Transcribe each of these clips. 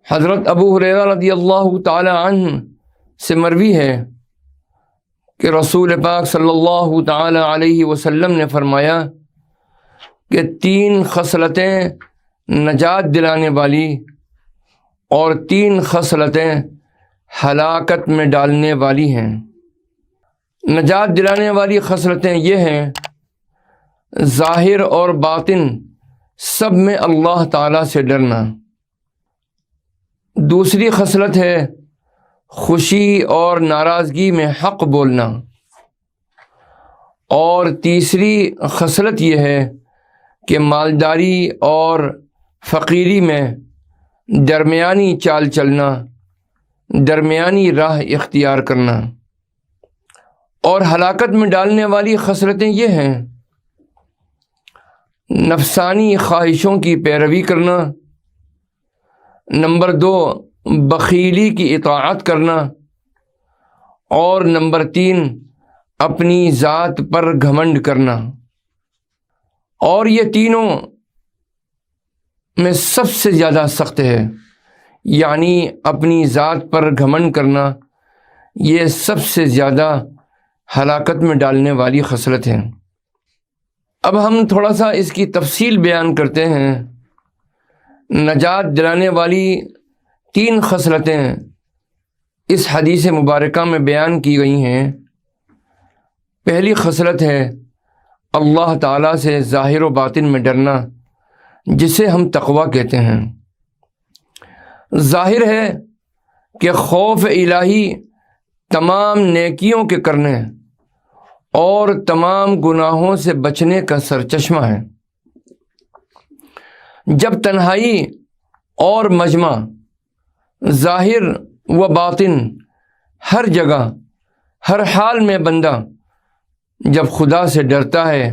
حضرت ابو ہریرہ رضی اللہ تعالی عنہ سے مروی ہے کہ رسول پاک صلی اللہ تعالی علیہ وسلم نے فرمایا کہ 3 خصلتیں نجات دلانے والی اور 3 خصلتیں ہلاکت میں ڈالنے والی ہیں۔ نجات دلانے والی خصلتیں یہ ہیں: ظاہر اور باطن سب میں اللہ تعالیٰ سے ڈرنا۔ دوسری خصلت ہے خوشی اور ناراضگی میں حق بولنا۔ اور تیسری خصلت یہ ہے کہ مالداری اور فقیری میں درمیانی چال چلنا، درمیانی راہ اختیار کرنا۔ اور ہلاکت میں ڈالنے والی خصلتیں یہ ہیں: نفسانی خواہشوں کی پیروی کرنا، نمبر 2 بخیلی کی اطاعت کرنا، اور نمبر 3 اپنی ذات پر گھمنڈ کرنا۔ اور یہ تینوں میں سب سے زیادہ سخت ہے، یعنی اپنی ذات پر گھمنڈ کرنا یہ سب سے زیادہ ہلاکت میں ڈالنے والی خصلت ہے۔ اب ہم تھوڑا سا اس کی تفصیل بیان کرتے ہیں۔ نجات دلانے والی 3 خصلتیں اس حدیث مبارکہ میں بیان کی گئی ہیں۔ پہلی خصلت ہے اللہ تعالیٰ سے ظاہر و باطن میں ڈرنا، جسے ہم تقویٰ کہتے ہیں۔ ظاہر ہے کہ خوف الہی تمام نیکیوں کے کرنے اور تمام گناہوں سے بچنے کا سرچشمہ ہے۔ جب تنہائی اور مجمع، ظاہر و باطن، ہر جگہ ہر حال میں بندہ جب خدا سے ڈرتا ہے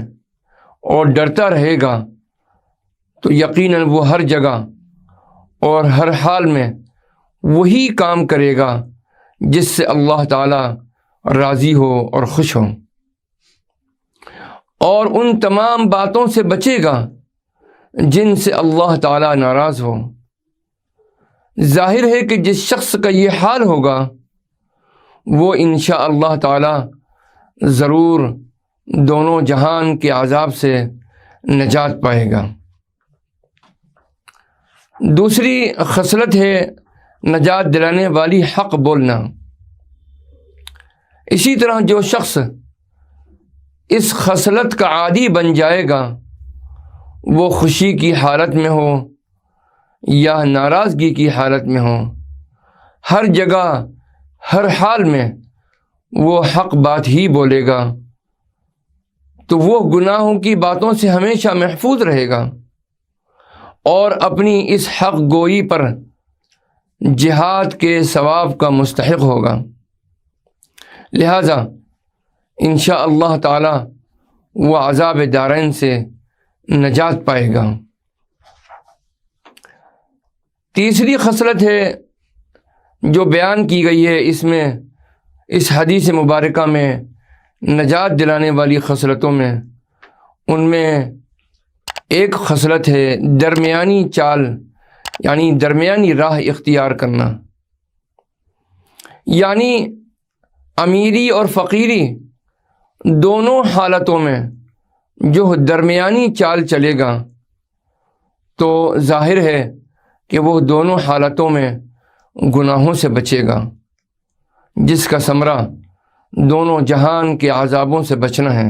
اور ڈرتا رہے گا تو یقیناً وہ ہر جگہ اور ہر حال میں وہی کام کرے گا جس سے اللہ تعالیٰ راضی ہو اور خوش ہو، اور ان تمام باتوں سے بچے گا جن سے اللہ تعالیٰ ناراض ہو۔ ظاہر ہے کہ جس شخص کا یہ حال ہوگا وہ انشاء اللہ تعالیٰ ضرور دونوں جہان کے عذاب سے نجات پائے گا۔ دوسری خصلت ہے نجات دلانے والی حق بولنا۔ اسی طرح جو شخص اس خصلت کا عادی بن جائے گا، وہ خوشی کی حالت میں ہو یا ناراضگی کی حالت میں ہو، ہر جگہ ہر حال میں وہ حق بات ہی بولے گا، تو وہ گناہوں کی باتوں سے ہمیشہ محفوظ رہے گا اور اپنی اس حق گوئی پر جہاد کے ثواب کا مستحق ہوگا۔ لہذا انشاء اللہ تعالی وہ عذاب دارین سے نجات پائے گا۔ تیسری خصلت ہے جو بیان کی گئی ہے اس حدیث مبارکہ میں نجات دلانے والی خصلتوں میں، ان میں ایک خصلت ہے درمیانی چال، یعنی درمیانی راہ اختیار کرنا۔ یعنی امیری اور فقیری دونوں حالتوں میں جو درمیانی چال چلے گا تو ظاہر ہے کہ وہ دونوں حالتوں میں گناہوں سے بچے گا، جس کا ثمرہ دونوں جہان کے عذابوں سے بچنا ہے۔